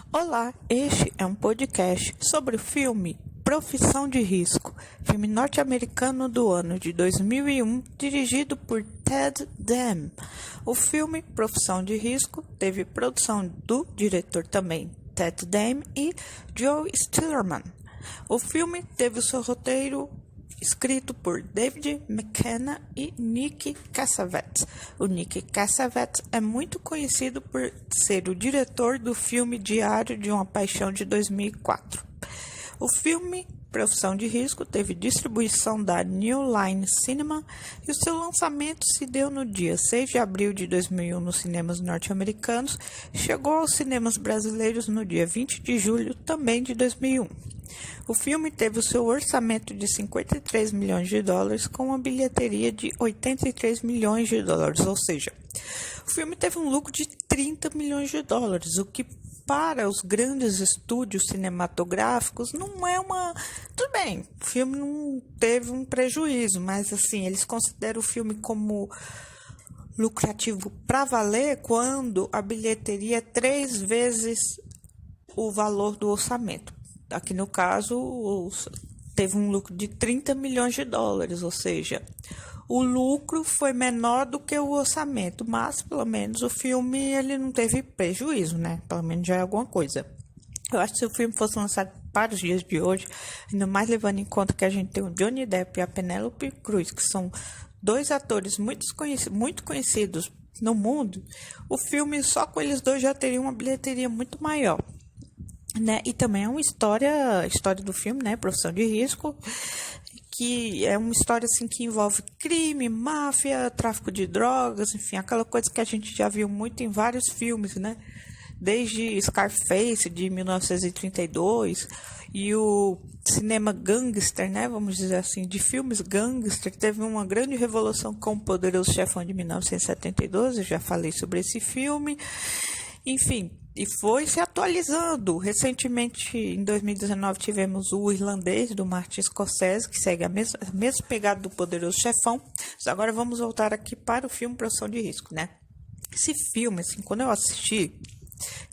Olá, este é um podcast sobre o filme Profissão de Risco, filme norte-americano do ano de 2001, dirigido por Ted Demme. O filme Profissão de Risco teve produção do diretor também Ted Demme e Joe Stillerman. O filme teve o seu roteiro escrito por David McKenna e Nick Cassavetes. O Nick Cassavetes é muito conhecido por ser o diretor do filme Diário de uma Paixão de 2004. O filme Profissão de Risco teve distribuição da New Line Cinema e o seu lançamento se deu no dia 6 de abril de 2001 nos cinemas norte-americanos e chegou aos cinemas brasileiros no dia 20 de julho também de 2001. O filme teve o seu orçamento de 53 milhões de dólares com uma bilheteria de 83 milhões de dólares, ou seja, o filme teve um lucro de 30 milhões de dólares, o que para os grandes estúdios cinematográficos não é uma... Tudo bem, o filme não teve um prejuízo, mas assim, eles consideram o filme como lucrativo para valer quando a bilheteria é 3 vezes o valor do orçamento. Aqui no caso, teve um lucro de 30 milhões de dólares, ou seja, o lucro foi menor do que o orçamento, mas pelo menos o filme ele não teve prejuízo, né? Pelo menos já é alguma coisa. Eu acho que se o filme fosse lançado para os dias de hoje, ainda mais levando em conta que a gente tem o Johnny Depp e a Penélope Cruz, que são dois atores muito conhecidos no mundo, o filme só com eles dois já teria uma bilheteria muito maior. Né? E também é uma história do filme, né? Profissão de Risco, que é uma história assim que envolve crime, máfia, tráfico de drogas, enfim, aquela coisa que a gente já viu muito em vários filmes, né? Desde Scarface de 1932 e o cinema gangster, né? Vamos dizer assim, de filmes gangster, teve uma grande revolução com o Poderoso Chefão de 1972, eu já falei sobre esse filme, enfim. E foi se atualizando. Recentemente, em 2019, tivemos o Irlandês, do Martin Scorsese, que segue a mesma pegada do Poderoso Chefão. Mas agora vamos voltar aqui para o filme Profissão de Risco, né? Esse filme, assim, quando eu assisti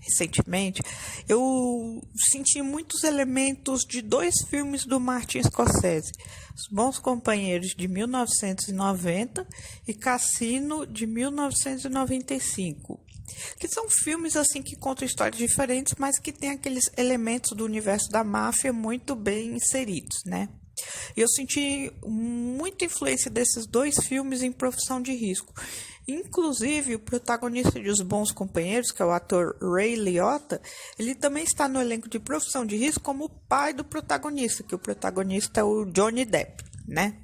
recentemente, eu senti muitos elementos de 2 filmes do Martin Scorsese. Os Bons Companheiros, de 1990 e Cassino, de 1995. Que são filmes assim que contam histórias diferentes, mas que tem aqueles elementos do universo da máfia muito bem inseridos, né? E eu senti muita influência desses 2 filmes em Profissão de Risco. Inclusive, o protagonista de Os Bons Companheiros, que é o ator Ray Liotta, ele também está no elenco de Profissão de Risco como o pai do protagonista, que o protagonista é o Johnny Depp, né?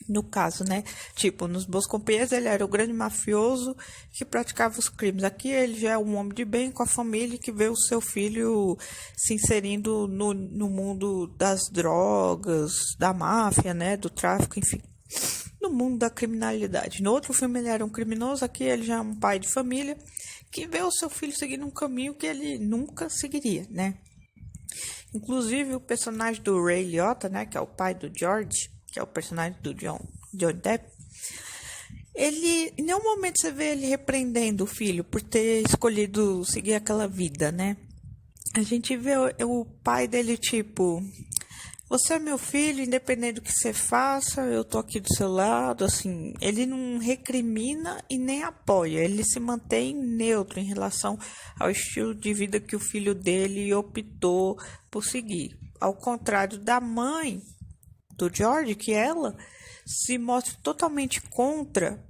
No caso, né? Tipo, nos Bons Companheiros ele era o grande mafioso que praticava os crimes. Aqui ele já é um homem de bem com a família que vê o seu filho se inserindo no mundo das drogas, da máfia, né? Do tráfico, enfim. No mundo da criminalidade. No outro filme ele era um criminoso, aqui ele já é um pai de família que vê o seu filho seguindo um caminho que ele nunca seguiria, né? Inclusive o personagem do Ray Liotta, né? Que é o pai do George, que é o personagem do John Depp, ele, em nenhum momento você vê ele repreendendo o filho por ter escolhido seguir aquela vida, né? A gente vê o pai dele tipo, você é meu filho, independente do que você faça, eu tô aqui do seu lado, assim, ele não recrimina e nem apoia, ele se mantém neutro em relação ao estilo de vida que o filho dele optou por seguir. Ao contrário da mãe do George, que ela se mostra totalmente contra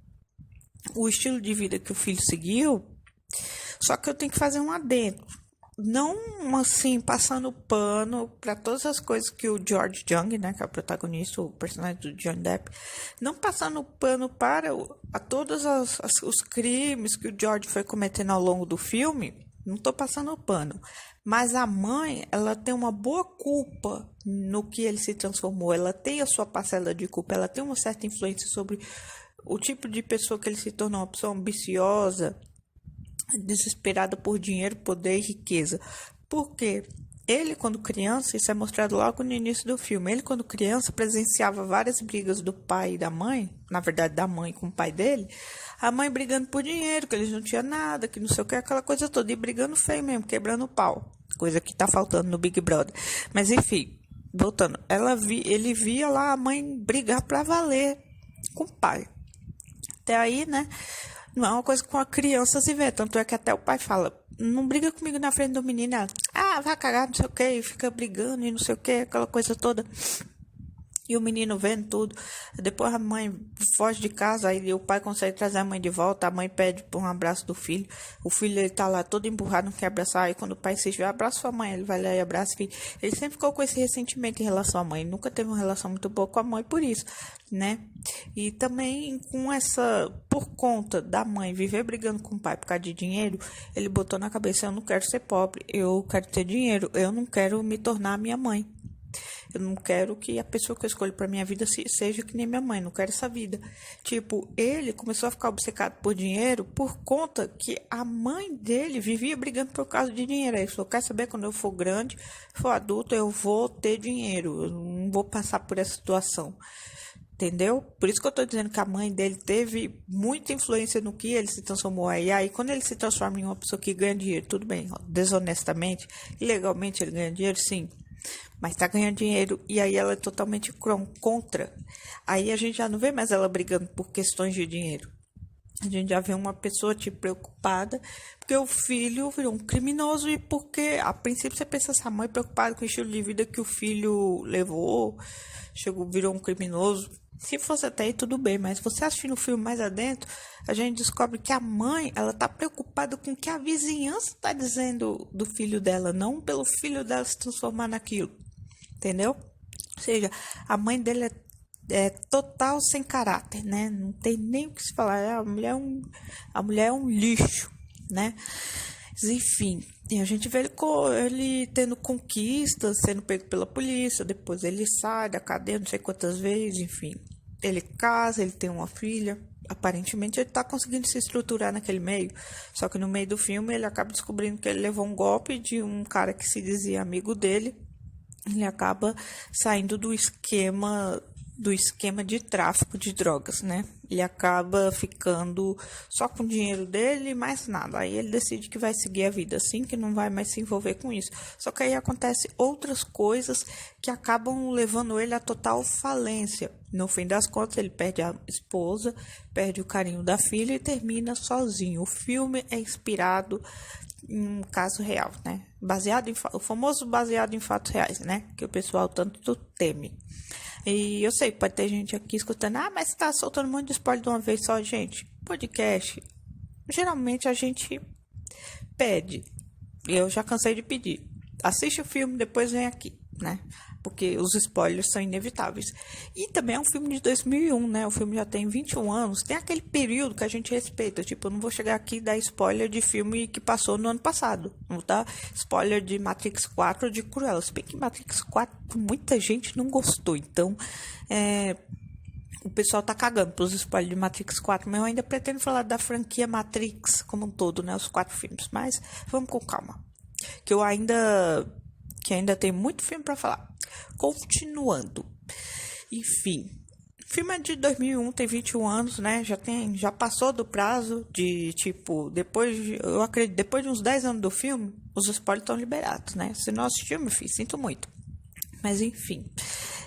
o estilo de vida que o filho seguiu, só que eu tenho que fazer um adendo. Não, assim, passando pano para todas as coisas que o George Jung, né, que é o protagonista, o personagem do Johnny Depp, não passando pano para todos os crimes que o George foi cometendo ao longo do filme, não estou passando pano. Mas a mãe, ela tem uma boa culpa no que ele se transformou. Ela tem a sua parcela de culpa. Ela tem uma certa influência sobre o tipo de pessoa que ele se tornou. Uma pessoa ambiciosa, desesperada por dinheiro, poder e riqueza. Por quê? Ele, quando criança, isso é mostrado logo no início do filme, ele, quando criança, presenciava várias brigas do pai e da mãe, na verdade, da mãe com o pai dele, a mãe brigando por dinheiro, que eles não tinham nada, que não sei o que, aquela coisa toda, e brigando feio mesmo, quebrando o pau. coisa que tá faltando no Big Brother. Mas enfim, voltando, ele via lá a mãe brigar pra valer com o pai. Até aí, né? Não é uma coisa que uma criança se vê. Tanto é que até o pai fala: não briga comigo na frente do menino. Ela, vai cagar, não sei o que, e fica brigando e não sei o que, aquela coisa toda. E o menino vendo tudo. Depois a mãe foge de casa, aí o pai consegue trazer a mãe de volta. A mãe pede por um abraço do filho. O filho, ele tá lá todo emburrado, não quer abraçar. Aí quando o pai se abraça sua mãe, ele vai lá e abraça o filho. Ele sempre ficou com esse ressentimento em relação à mãe. Nunca teve uma relação muito boa com a mãe por isso, né? E também com essa, por conta da mãe viver brigando com o pai por causa de dinheiro, ele botou na cabeça: eu não quero ser pobre, eu quero ter dinheiro, eu não quero me tornar minha mãe. Eu não quero que a pessoa que eu escolho pra minha vida seja que nem minha mãe. Não quero essa vida. Tipo, ele começou a ficar obcecado por dinheiro por conta que a mãe dele vivia brigando por causa de dinheiro. Aí ele falou: quer saber, quando eu for grande, for adulto, eu vou ter dinheiro. Eu não vou passar por essa situação. Entendeu? Por isso que eu tô dizendo que a mãe dele teve muita influência no que ele se transformou aí. E aí, quando ele se transforma em uma pessoa que ganha dinheiro, tudo bem, desonestamente, ilegalmente ele ganha dinheiro, sim. Mas tá ganhando dinheiro, e aí ela é totalmente contra. Aí a gente já não vê mais ela brigando por questões de dinheiro. A gente já vê uma pessoa preocupada porque o filho virou um criminoso, e porque a princípio você pensa assim: a mãe preocupada com o estilo de vida que o filho levou, virou um criminoso. Se fosse até aí, tudo bem, mas você assistindo o filme mais adentro, a gente descobre que a mãe, ela tá preocupada com o que a vizinhança tá dizendo do filho dela, não pelo filho dela se transformar naquilo, entendeu? Ou seja, a mãe dele é total sem caráter, né? Não tem nem o que se falar. A mulher é um lixo, né? Enfim, e a gente vê ele tendo conquistas, sendo pego pela polícia, depois ele sai da cadeia não sei quantas vezes, enfim. Ele casa, ele tem uma filha, aparentemente ele tá conseguindo se estruturar naquele meio, só que no meio do filme ele acaba descobrindo que ele levou um golpe de um cara que se dizia amigo dele. Ele acaba saindo do esquema de tráfico de drogas, né? Ele acaba ficando só com o dinheiro dele e mais nada. Aí ele decide que vai seguir a vida assim, que não vai mais se envolver com isso. Só que aí acontece outras coisas que acabam levando ele à total falência. No fim das contas, ele perde a esposa, perde o carinho da filha e termina sozinho. O filme é inspirado em um caso real, né? O famoso baseado em fatos reais, né? Que o pessoal tanto teme. E eu sei que pode ter gente aqui escutando: mas você tá soltando um monte de spoiler de uma vez só. Gente, podcast, geralmente a gente pede. Eu já cansei de pedir. Assiste o filme, depois vem aqui, né? Porque os spoilers são inevitáveis. E também é um filme de 2001, né? O filme já tem 21 anos. Tem aquele período que a gente respeita. Tipo, eu não vou chegar aqui e dar spoiler de filme que passou no ano passado. Não vou dar spoiler de Matrix 4 ou de Cruella. Se bem que Matrix 4 muita gente não gostou. Então, o pessoal tá cagando pelos spoilers de Matrix 4. Mas eu ainda pretendo falar da franquia Matrix como um todo, né? Os 4 filmes. Mas vamos com calma. Que ainda tem muito filme para falar. Continuando. Enfim, o filme é de 2001, tem 21 anos, né? Já passou do prazo de, tipo, eu acredito, depois de uns 10 anos do filme, os spoilers estão liberados, né? Se não assistiu, meu filho, sinto muito. Mas enfim,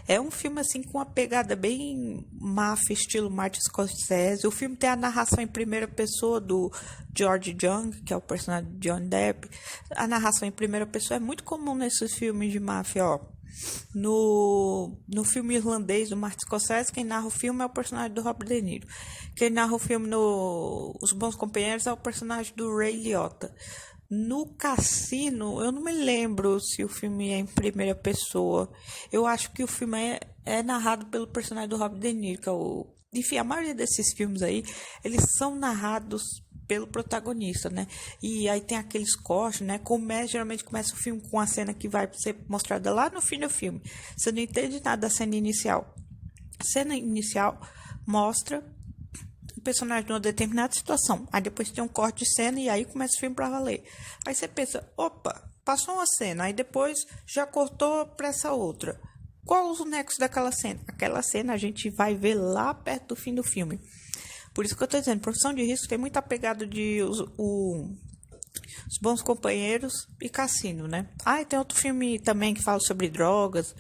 é um filme assim com uma pegada bem máfia, estilo Martin Scorsese. O filme tem a narração em primeira pessoa do George Jung, que é o personagem de Johnny Depp. A narração em primeira pessoa é muito comum nesses filmes de máfia, ó. No filme irlandês do Martin Scorsese, quem narra o filme é o personagem do Robert De Niro. Quem narra o filme no Os Bons Companheiros é o personagem do Ray Liotta. No Cassino, eu não me lembro se o filme é em primeira pessoa. Eu acho que o filme é narrado pelo personagem do Robert De Niro, que é o... Enfim, a maioria desses filmes aí, eles são narrados pelo protagonista, né? E aí tem aqueles cortes, né? Geralmente começa o filme com a cena que vai ser mostrada lá no fim do filme. Você não entende nada da cena inicial. A cena inicial mostra personagem numa determinada situação. Aí depois tem um corte de cena e aí começa o filme pra valer. Aí você pensa: opa, passou uma cena, aí depois já cortou pra essa outra. Qual os nexos daquela cena? Aquela cena a gente vai ver lá perto do fim do filme. Por isso que eu tô dizendo, Profissão de Risco tem muita pegada de Os Bons Companheiros e Cassino, né? Ah, e tem outro filme também que fala sobre drogas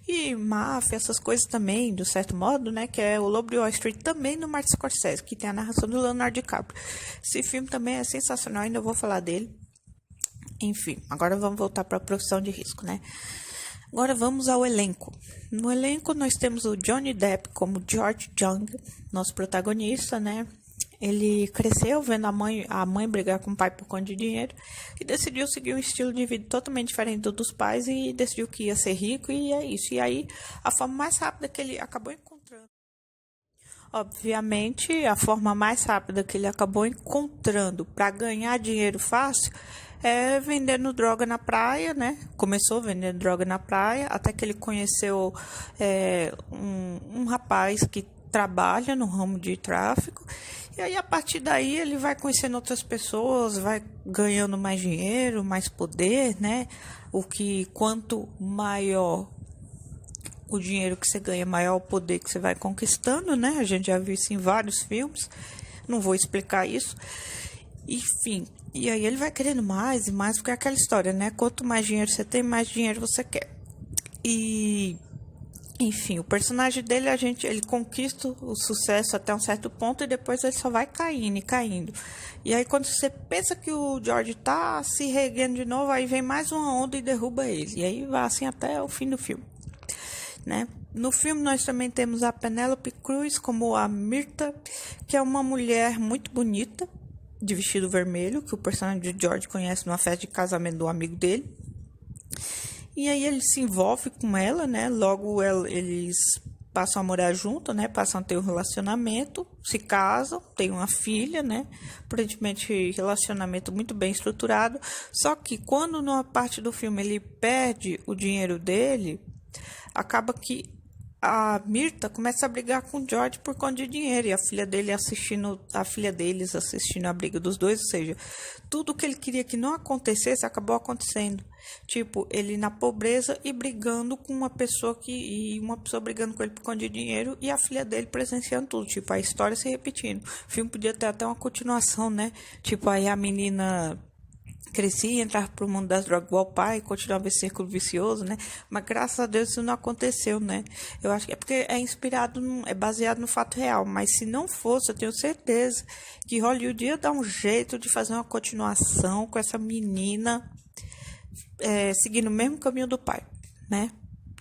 e máfia, essas coisas também, de certo modo, né? Que é O Lobo de Wall Street, também do Martin Scorsese, que tem a narração do Leonardo DiCaprio. Esse filme também é sensacional, ainda vou falar dele. Enfim, agora vamos voltar para a profissão de risco, né? Agora vamos ao elenco. No elenco nós temos o Johnny Depp como George Jung, nosso protagonista, né? Ele cresceu vendo a mãe brigar com o pai por conta de dinheiro e decidiu seguir um estilo de vida totalmente diferente do dos pais e decidiu que ia ser rico e é isso. E aí, a forma mais rápida que ele acabou encontrando. Obviamente, a forma mais rápida que ele acabou encontrando para ganhar dinheiro fácil é vendendo droga na praia, né? Começou vendendo droga na praia, até que ele conheceu um rapaz que trabalha no ramo de tráfico. E aí, a partir daí, ele vai conhecendo outras pessoas, vai ganhando mais dinheiro, mais poder, né? Quanto maior o dinheiro que você ganha, maior o poder que você vai conquistando, né? A gente já viu isso em vários filmes, não vou explicar isso. Enfim, e aí ele vai querendo mais e mais, porque é aquela história, né? Quanto mais dinheiro você tem, mais dinheiro você quer. E, enfim, o personagem dele, ele conquista o sucesso até um certo ponto e depois ele só vai caindo e caindo. E aí quando você pensa que o George tá se reerguendo de novo, aí vem mais uma onda e derruba ele. E aí vai assim até o fim do filme, né? No filme nós também temos a Penélope Cruz como a Myrta, que é uma mulher muito bonita, de vestido vermelho, que o personagem de George conhece numa festa de casamento do amigo dele. E aí ele se envolve com ela, né? Logo eles passam a morar junto, né? Passam a ter um relacionamento, se casam, têm uma filha, né? Aparentemente relacionamento muito bem estruturado. Só que quando numa parte do filme ele perde o dinheiro dele, acaba que a Myrta começa a brigar com o George por conta de dinheiro e a filha deles assistindo a briga dos dois, ou seja, tudo que ele queria que não acontecesse acabou acontecendo. Tipo, ele na pobreza e brigando com uma pessoa brigando com ele por conta de dinheiro e a filha dele presenciando tudo, tipo, a história se repetindo. O filme podia ter até uma continuação, né? Tipo, aí a menina crescia e entrava pro mundo das drogas igual o pai, continuava esse círculo vicioso, né? Mas graças a Deus isso não aconteceu, né? Eu acho que é porque é baseado no fato real, mas se não fosse, eu tenho certeza que Hollywood ia dar um jeito de fazer uma continuação com essa menina seguindo o mesmo caminho do pai, né?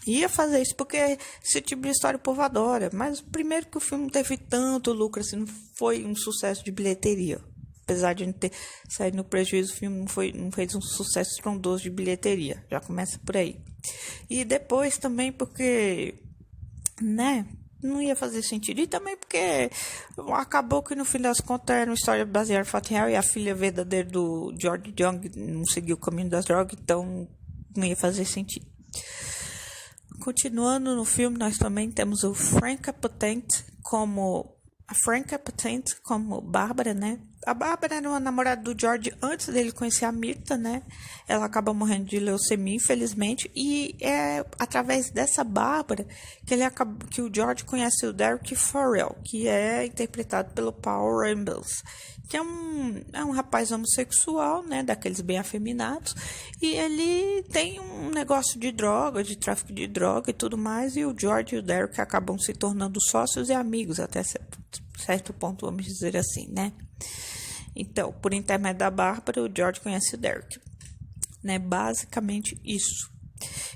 Ia fazer isso porque esse tipo de história o povo adora, mas primeiro que o filme não teve tanto lucro, assim, não foi um sucesso de bilheteria. Apesar de não ter saído no prejuízo, o filme não fez um sucesso estrondoso de bilheteria. Já começa por aí. E depois também porque, né, não ia fazer sentido. E também porque acabou que no fim das contas era uma história baseada em fato real e a filha verdadeira do George Jung não seguiu o caminho das drogas, então não ia fazer sentido. Continuando no filme, nós também temos o Frank Apotent como Bárbara, né? A Bárbara era uma namorada do George antes dele conhecer a Myrta, né? Ela acaba morrendo de leucemia, infelizmente, e é através dessa Bárbara que o George conhece o Derek Farrell, que é interpretado pelo Paul Rambles, que é um rapaz homossexual, né? Daqueles bem afeminados, e ele tem um negócio de droga, de tráfico de droga e tudo mais, e o George e o Derek acabam se tornando sócios e amigos até certo ponto, vamos dizer assim, né? Então, por intermédio da Bárbara, o George conhece o Derek, né? Basicamente isso.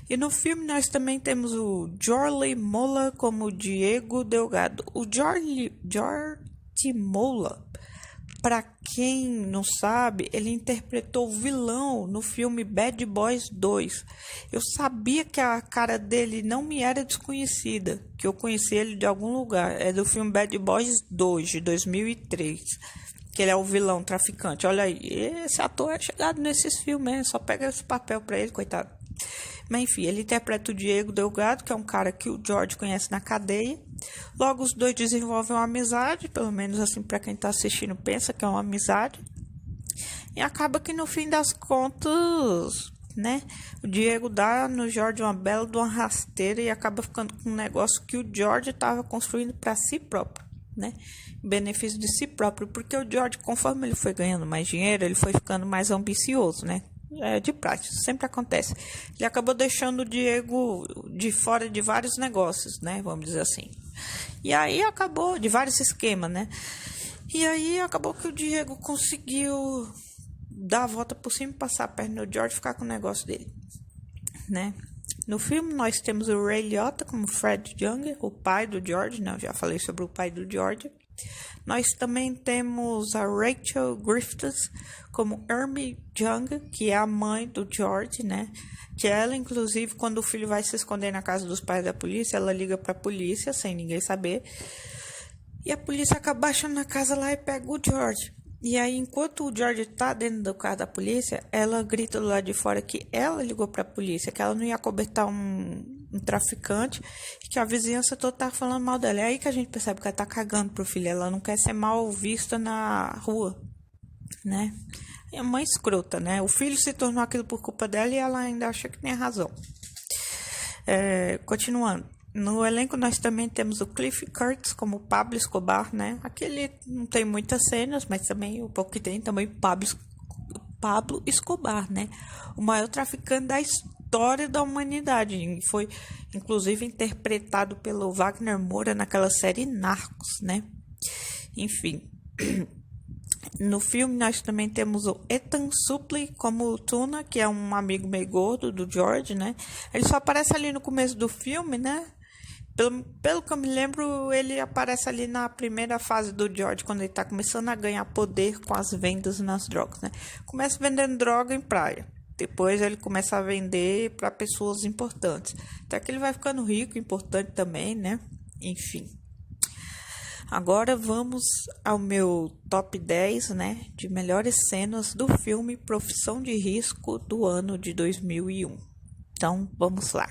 E no filme nós também temos o Jorge Mola como Diego Delgado. O Jorge Mola, para quem não sabe, ele interpretou o vilão no filme Bad Boys 2. Eu sabia que a cara dele não me era desconhecida, que eu conheci ele de algum lugar. É do filme Bad Boys 2, de 2003. Que ele é o vilão traficante. Olha aí, esse ator é chegado nesses filmes, só pega esse papel pra ele, coitado. Mas enfim, ele interpreta o Diego Delgado, que é um cara que o George conhece na cadeia. Logo os dois desenvolvem uma amizade, pelo menos assim pra quem tá assistindo pensa que é uma amizade. E acaba que no fim das contas, né, o Diego dá no George uma bela de uma rasteira e acaba ficando com um negócio que o George estava construindo para si próprio, né? Em benefício de si próprio, porque o George, conforme ele foi ganhando mais dinheiro, ele foi ficando mais ambicioso, né? É de prática, isso sempre acontece. Ele acabou deixando o Diego de fora de vários negócios, né? Vamos dizer assim. E aí acabou, de vários esquemas, né? E aí acabou que o Diego conseguiu dar a volta por cima e passar a perna no George e ficar com o negócio dele, né? No filme nós temos o Ray Liotta como Fred Young, o pai do George, né? Eu já falei sobre o pai do George. Nós também temos a Rachel Griffiths como Hermie Young, que é a mãe do George, né? Que ela, inclusive, quando o filho vai se esconder na casa dos pais da polícia, ela liga pra polícia sem ninguém saber. E a polícia acaba achando na casa lá e pega o George. E aí, enquanto o George tá dentro do carro da polícia, ela grita do lado de fora que ela ligou pra polícia, que ela não ia acobertar um traficante, e que a vizinhança toda tá falando mal dela. É aí que a gente percebe que ela tá cagando pro filho, ela não quer ser mal vista na rua, né? É uma escrota, né? O filho se tornou aquilo por culpa dela e ela ainda acha que tem razão. Continuando. No elenco nós também temos o Cliff Curtis como Pablo Escobar, né? Aquele não tem muitas cenas, mas também o pouco que tem também Pablo Escobar, né? O maior traficante da história da humanidade. E foi inclusive interpretado pelo Wagner Moura naquela série Narcos, né? Enfim. No filme nós também temos o Ethan Suplee como o Tuna, que é um amigo meio gordo do George, né? Ele só aparece ali no começo do filme, né? Pelo que eu me lembro, ele aparece ali na primeira fase do George, quando ele tá começando a ganhar poder com as vendas nas drogas, né? Começa vendendo droga em praia. Depois ele começa a vender para pessoas importantes. Até que ele vai ficando rico, importante também, né? Enfim. Agora vamos ao meu top 10, né? De melhores cenas do filme Profissão de Risco do ano de 2001. Então, vamos lá.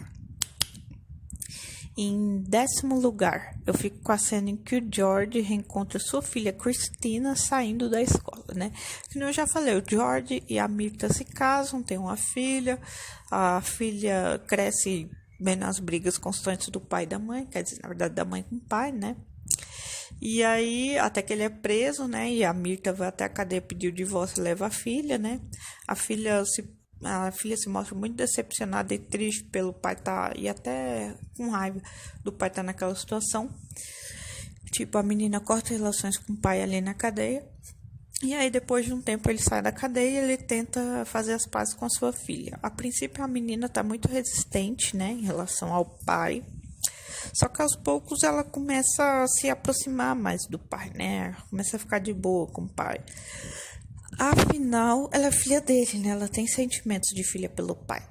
Em 10º lugar, eu fico com a cena em que o George reencontra sua filha Christina saindo da escola, né? Como eu já falei, o George e a Myrta se casam, tem uma filha. A filha cresce bem nas brigas constantes do pai e da mãe, quer dizer, na verdade, da mãe com o pai, né? E aí, até que ele é preso, né? E a Myrta vai até a cadeia pedir o divórcio e leva a filha, né? A filha se mostra muito decepcionada e triste pelo pai e até com raiva do pai estar naquela situação. Tipo, a menina corta relações com o pai ali na cadeia. E aí, depois de um tempo, ele sai da cadeia e ele tenta fazer as pazes com a sua filha. A princípio, a menina está muito resistente, né, em relação ao pai. Só que aos poucos ela começa a se aproximar mais do pai, né? Começa a ficar de boa com o pai. Afinal, ela é filha dele, né? Ela tem sentimentos de filha pelo pai.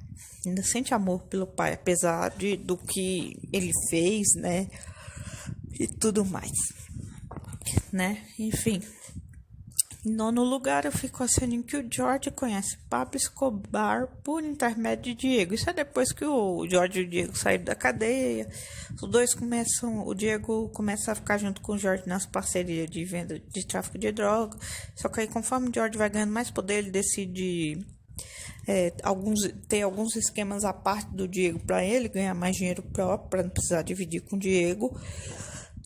Ainda sente amor pelo pai, apesar do que ele fez, né? E tudo mais, né? Enfim. Em 9º lugar, eu fico achando em que o George conhece Pablo Escobar por intermédio de Diego. Isso é depois que o George e o Diego saíram da cadeia. Os dois o Diego começa a ficar junto com o George nas parcerias de venda de tráfico de droga. Só que aí, conforme o George vai ganhando mais poder, ele decide ter alguns esquemas à parte do Diego para ele ganhar mais dinheiro próprio, para não precisar dividir com o Diego.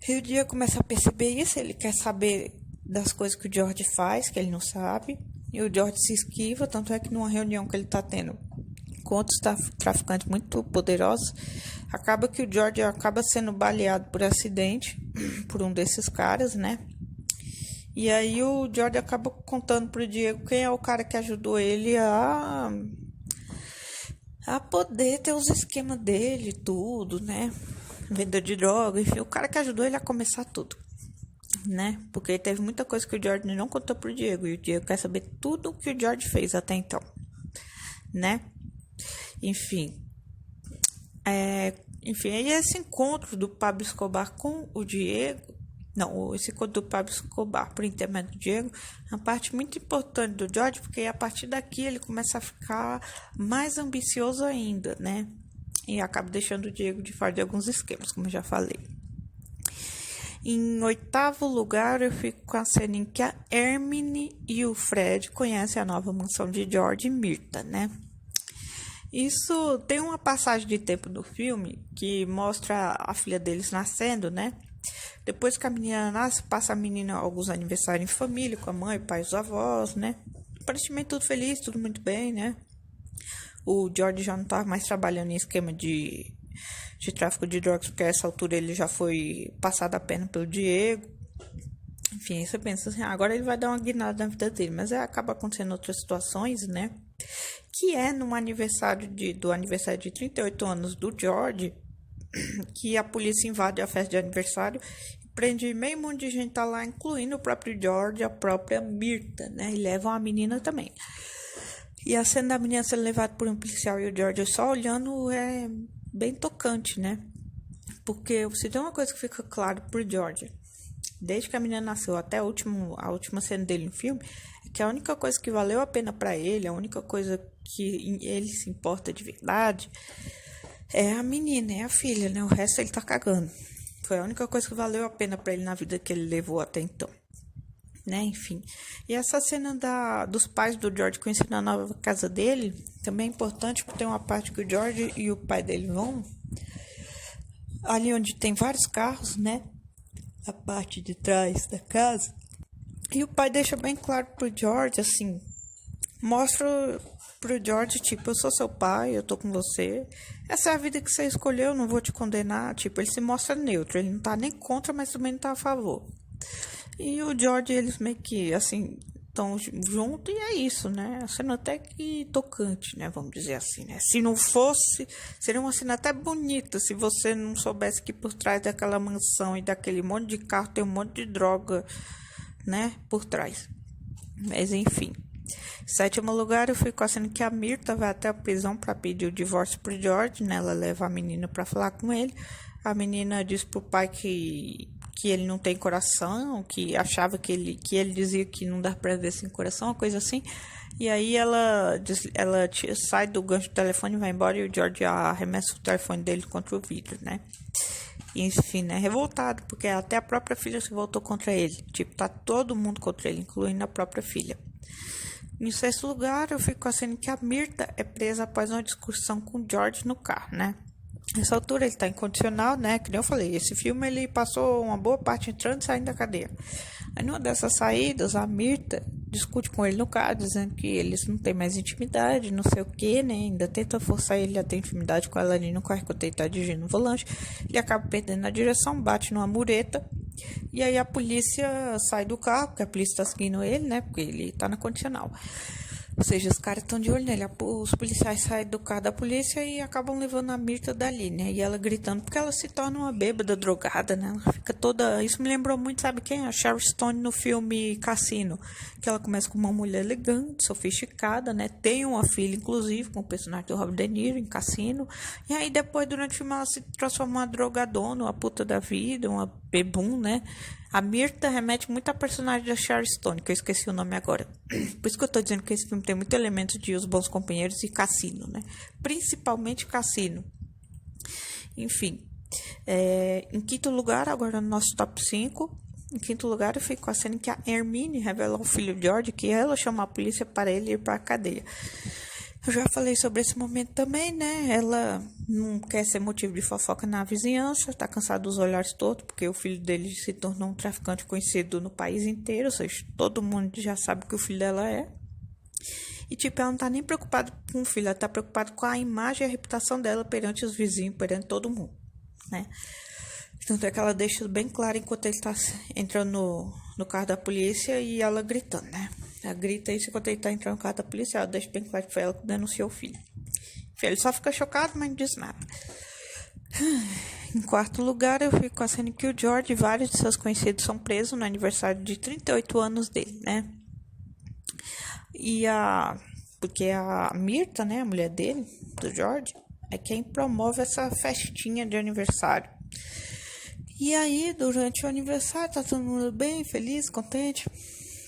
E o Diego começa a perceber isso, ele quer saber das coisas que o George faz, que ele não sabe, e o George se esquiva, tanto é que numa reunião que ele está tendo com outros traficantes muito poderosos, acaba que o George acaba sendo baleado por acidente por um desses caras, né? E aí o George acaba contando pro Diego quem é o cara que ajudou ele a poder ter os esquemas dele, tudo, né? Venda de droga, enfim, o cara que ajudou ele a começar tudo, né? Porque teve muita coisa que o George não contou pro Diego, e o Diego quer saber tudo o que o George fez até então, né? Enfim, aí esse encontro do Pablo Escobar com o Diego, esse encontro do Pablo Escobar por intermédio do Diego é uma parte muito importante do George, porque a partir daqui ele começa a ficar mais ambicioso ainda, né? E acaba deixando o Diego de fora de alguns esquemas, como eu já falei. Em 8º lugar, eu fico com a cena em que a Hermione e o Fred conhecem a nova mansão de George e Myrta, né? Isso tem uma passagem de tempo do filme que mostra a filha deles nascendo, né? Depois que a menina nasce, passa a menina alguns aniversários em família, com a mãe, pai, os avós, né? Aparentemente tudo feliz, tudo muito bem, né? O George já não tá mais trabalhando em esquema de tráfico de drogas, porque a essa altura ele já foi passado a pena pelo Diego. Enfim, aí você pensa assim, agora ele vai dar uma guinada na vida dele, mas acaba acontecendo outras situações, né? Que é no aniversário do aniversário de 38 anos do George, que a polícia invade a festa de aniversário e prende meio mundo de gente tá lá, incluindo o próprio George e a própria Myrta, né? E levam a menina também. E a cena da menina sendo levada por um policial e o George só olhando é bem tocante, né? Porque se tem uma coisa que fica claro pro George, desde que a menina nasceu até a última cena dele no filme, é que a única coisa que valeu a pena pra ele, a única coisa que ele se importa de verdade, é a menina, é a filha, né? O resto ele tá cagando. Foi a única coisa que valeu a pena pra ele na vida que ele levou até então, né? Enfim. E essa cena dos pais do George conhecendo a nova casa dele também é importante, porque tem uma parte que o George e o pai dele vão ali onde tem vários carros, né? A parte de trás da casa. E o pai deixa bem claro pro George, assim, mostra pro George, tipo, eu sou seu pai, eu tô com você, essa é a vida que você escolheu, eu não vou te condenar, tipo, ele se mostra neutro, ele não tá nem contra, mas também não tá a favor. E o George, eles meio que, assim, estão juntos e é isso, né? A cena até que tocante, né? Vamos dizer assim, né? Se não fosse, seria uma cena até bonita se você não soubesse que por trás daquela mansão e daquele monte de carro tem um monte de droga, né? Por trás. Mas enfim. Em sétimo lugar, eu fico achando que a Myrta vai até a prisão para pedir o divórcio pro George, né? Ela leva a menina para falar com ele. A menina diz pro pai que ele não tem coração, que achava que ele dizia que não dá pra ver sem coração, uma coisa assim. E aí ela sai do gancho do telefone e vai embora e o George arremessa o telefone dele contra o vidro, né? E, enfim, né? Revoltado, porque até a própria filha se voltou contra ele. Tipo, tá todo mundo contra ele, incluindo a própria filha. Em sexto lugar, eu fico achando que a Myrta é presa após uma discussão com o George no carro, né? Nessa altura ele tá incondicional, né? Que nem eu falei, esse filme ele passou uma boa parte entrando e saindo da cadeia. Aí numa dessas saídas, a Myrta discute com ele no carro, dizendo que eles não têm mais intimidade, não sei o que, né? Ainda tenta forçar ele a ter intimidade com ela ali no carro, enquanto ele tá dirigindo no volante. Ele acaba perdendo a direção, bate numa mureta. E aí a polícia sai do carro, porque a polícia tá seguindo ele, né? Porque ele tá na condicional. Ou seja, os caras estão de olho nele. Os policiais saem do carro da polícia e acabam levando a Myrta dali, né? E ela gritando, porque ela se torna uma bêbada, drogada, né? Ela fica toda... Isso me lembrou muito, sabe quem? A Sharon Stone no filme Cassino. Que ela começa com uma mulher elegante, sofisticada, né? Tem uma filha, inclusive, com o personagem do Robert De Niro em Cassino. E aí, depois, durante o filme, ela se transforma uma drogadona, uma puta da vida, uma bebum, né? A Myrta remete muito à personagem da Sharon Stone, que eu esqueci o nome agora. Por isso que eu tô dizendo que esse filme tem muito elemento de Os Bons Companheiros e Cassino, né? Principalmente Cassino. Enfim. Em quinto lugar, agora no nosso top 5. Em quinto lugar, eu fico com a cena que a Hermione revela ao filho George que ela chama a polícia para ele ir para a cadeia. Eu já falei sobre esse momento também, né? Ela não quer ser motivo de fofoca na vizinhança, tá cansada dos olhares todos, porque o filho dele se tornou um traficante conhecido no país inteiro, ou seja, todo mundo já sabe que o filho dela é. E, tipo, ela não tá nem preocupada com o filho, ela tá preocupada com a imagem e a reputação dela perante os vizinhos, perante todo mundo, né? Tanto é que ela deixa bem claro enquanto ele tá entrando no carro da polícia e ela gritando, né? Ela grita isso enquanto ele tá entrando no carro da polícia, ela deixa bem claro que foi ela que denunciou o filho. Enfim, ele só fica chocado, mas não diz nada. Em quarto lugar, eu fico com a cena que o George e vários de seus conhecidos são presos no aniversário de 38 anos dele, né? Porque a Myrta, né, a mulher dele, do George, é quem promove essa festinha de aniversário. E aí, durante o aniversário, tá todo mundo bem, feliz, contente.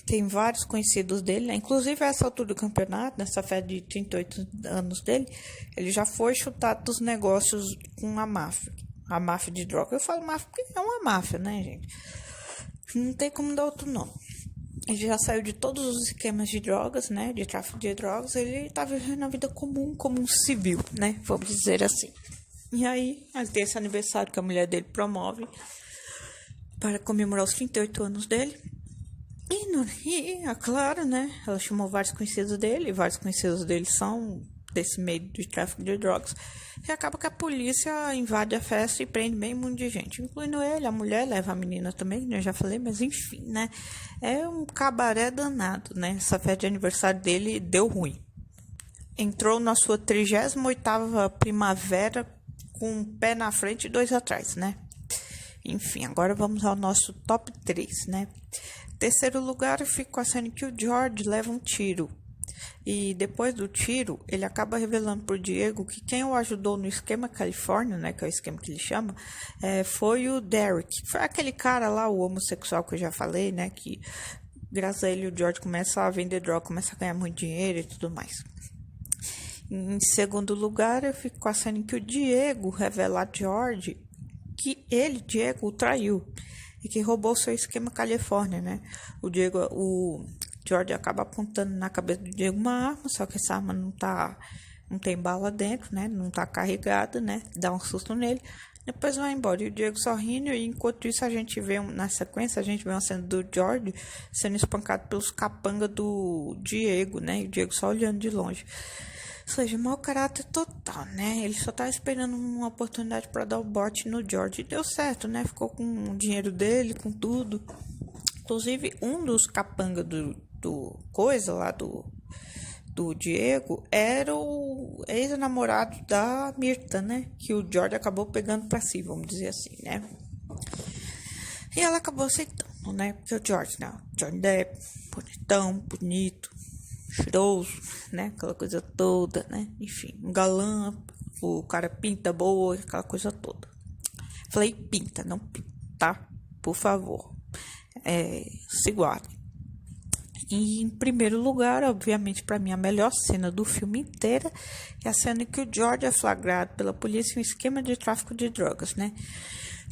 Tem vários conhecidos dele, né? Inclusive, a essa altura do campeonato, nessa festa de 38 anos dele, ele já foi chutado dos negócios com a máfia. A máfia de droga. Eu falo máfia porque é uma máfia, né, gente? Não tem como dar outro nome. Ele já saiu de todos os esquemas de drogas, né? De tráfico de drogas. Ele tá vivendo a vida comum, como um civil, né? Vamos dizer assim. E aí, tem esse aniversário que a mulher dele promove para comemorar os 38 anos dele. É claro, né? Ela chamou vários conhecidos dele, e vários conhecidos dele são desse meio de tráfico de drogas. E acaba que a polícia invade a festa e prende meio mundo de gente, incluindo ele, a mulher, leva a menina também, né? Eu já falei, mas enfim, né? É um cabaré danado, né? Essa festa de aniversário dele deu ruim. Entrou na sua 38ª primavera com um pé na frente e 2 atrás, né? Enfim, agora vamos ao nosso top 3, né? Terceiro lugar, eu fico com a cena que o George leva um tiro. E depois do tiro, ele acaba revelando pro Diego que quem o ajudou no esquema Califórnia, né? Que é o esquema que ele chama, foi o Derek. Foi aquele cara lá, o homossexual que eu já falei, né? Que graças a ele o George começa a vender droga, começa a ganhar muito dinheiro e tudo mais. Em segundo lugar, eu fico com a cena em que o Diego revela a George que ele, Diego, o traiu e que roubou seu esquema Califórnia, né? O George acaba apontando na cabeça do Diego uma arma, só que essa arma não tem bala dentro, né? Não tá carregada, né? Dá um susto nele. Depois vai embora. E o Diego sorrindo, e enquanto isso na sequência, a gente vê uma cena do George sendo espancado pelos capangas do Diego, né? E o Diego só olhando de longe. Ou seja, mau caráter total, né? Ele só tava esperando uma oportunidade para dar o bote no George. E deu certo, né? Ficou com o dinheiro dele, com tudo. Inclusive, um dos capangas do coisa lá do Diego era o ex-namorado da Mirta, né? Que o George acabou pegando pra si, vamos dizer assim, né? E ela acabou aceitando, né? Porque o George, não. Johnny Depp, bonitão, bonito, cheiroso, né? Aquela coisa toda, né? Enfim, um galã, o cara pinta boa, aquela coisa toda. Falei pinta, não pinta, tá? Por favor. Se guarde. E em primeiro lugar, obviamente, para mim, a melhor cena do filme inteira é a cena em que o George é flagrado pela polícia em um esquema de tráfico de drogas, né?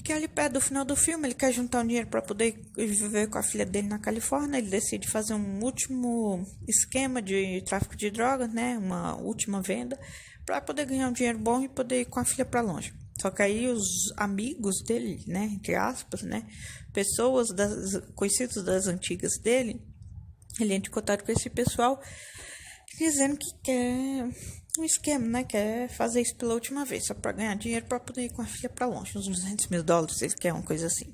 Que ali perto do final do filme, ele quer juntar um dinheiro para poder viver com a filha dele na Califórnia. Ele decide fazer um último esquema de tráfico de drogas, né? Uma última venda, para poder ganhar um dinheiro bom e poder ir com a filha para longe. Só que aí os amigos dele, né? Entre aspas, né? Pessoas conhecidas das antigas dele, ele entra em contato com esse pessoal dizendo que quer um esquema, né? Quer fazer isso pela última vez, só para ganhar dinheiro para poder ir com a filha para longe, uns $200 mil, ele quer uma coisa assim.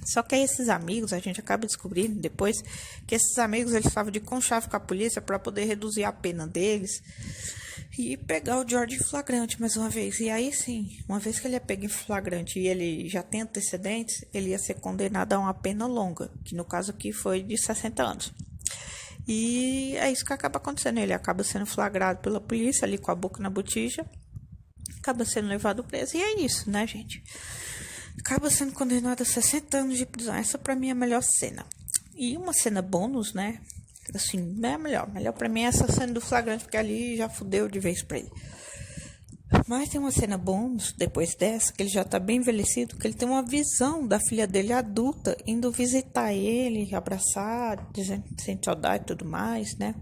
Só que aí esses amigos, a gente acaba descobrindo depois que esses amigos eles estavam de conchave com a polícia para poder reduzir a pena deles e pegar o George em flagrante mais uma vez. E aí sim, uma vez que ele é pego em flagrante e ele já tem antecedentes, ele ia ser condenado a uma pena longa, que no caso aqui foi de 60 anos. E é isso que acaba acontecendo. Ele acaba sendo flagrado pela polícia ali com a boca na botija, acaba sendo levado preso. E é isso, né, gente? Acaba sendo condenado a 60 anos de prisão. Essa pra mim é a melhor cena. E uma cena bônus, né? Assim, não é a melhor. Melhor pra mim é essa cena do flagrante, porque ali já fudeu de vez pra ele. Mas tem uma cena bônus, depois dessa, que ele já tá bem envelhecido, que ele tem uma visão da filha dele adulta, indo visitar ele, abraçar, dizendo que sente saudade e tudo mais, né?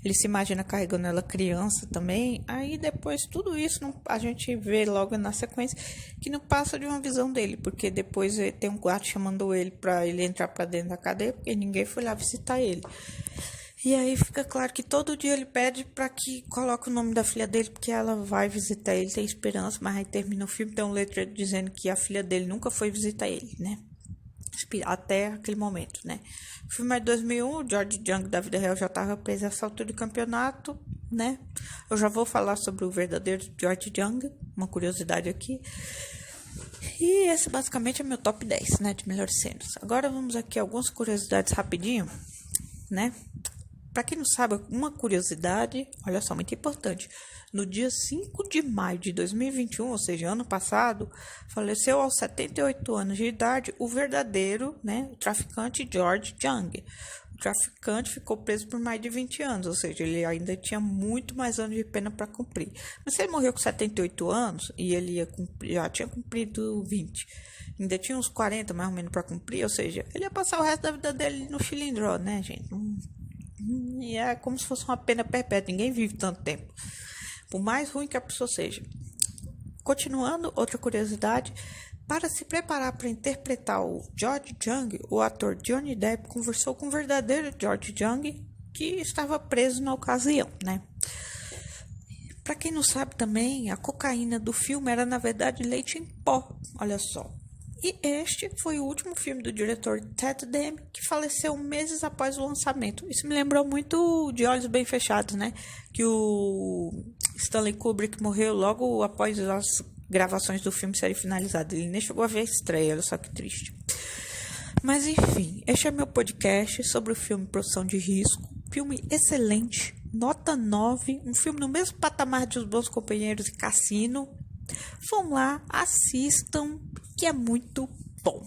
Ele se imagina carregando ela criança também. Aí depois tudo isso a gente vê logo na sequência que não passa de uma visão dele, porque depois tem um guarda chamando ele pra ele entrar pra dentro da cadeia, porque ninguém foi lá visitar ele. E aí fica claro que todo dia ele pede para que coloque o nome da filha dele, porque ela vai visitar ele, tem esperança, mas aí termina o filme, tem um letreiro dizendo que a filha dele nunca foi visitar ele, né? Até aquele momento, né? O filme é de 2001, o George Young da vida real já estava preso a essa altura do campeonato, né? Eu já vou falar sobre o verdadeiro George Young, uma curiosidade aqui. E esse basicamente é meu top 10, né, de melhores cenas. Agora vamos aqui a algumas curiosidades rapidinho, né? Para quem não sabe, uma curiosidade, olha só, muito importante. No dia 5 de maio de 2021, ou seja, ano passado, faleceu aos 78 anos de idade o verdadeiro, né, o traficante George Young. O traficante ficou preso por mais de 20 anos, ou seja, ele ainda tinha muito mais anos de pena para cumprir. Mas se ele morreu com 78 anos e ele já tinha cumprido 20, ainda tinha uns 40 mais ou menos para cumprir, ou seja, ele ia passar o resto da vida dele no chilindró, né, gente? E é como se fosse uma pena perpétua, ninguém vive tanto tempo, por mais ruim que a pessoa seja. Continuando, outra curiosidade, Para se preparar para interpretar o George Jung, o ator Johnny Depp conversou com o verdadeiro George Jung, que estava preso na ocasião, né? Para quem não sabe também, a cocaína do filme era na verdade leite em pó, olha só. E este foi o último filme do diretor Ted Demme, que faleceu meses após o lançamento. Isso me lembrou muito de Olhos Bem Fechados, né? Que o Stanley Kubrick morreu logo após as gravações do filme serem finalizadas. Ele nem chegou a ver a estreia, olha só que triste. Mas enfim, este é meu podcast sobre o filme Profissão de Risco. Filme excelente, nota 9, um filme no mesmo patamar de Os Bons Companheiros e Cassino. Vão lá, assistam, que é muito bom.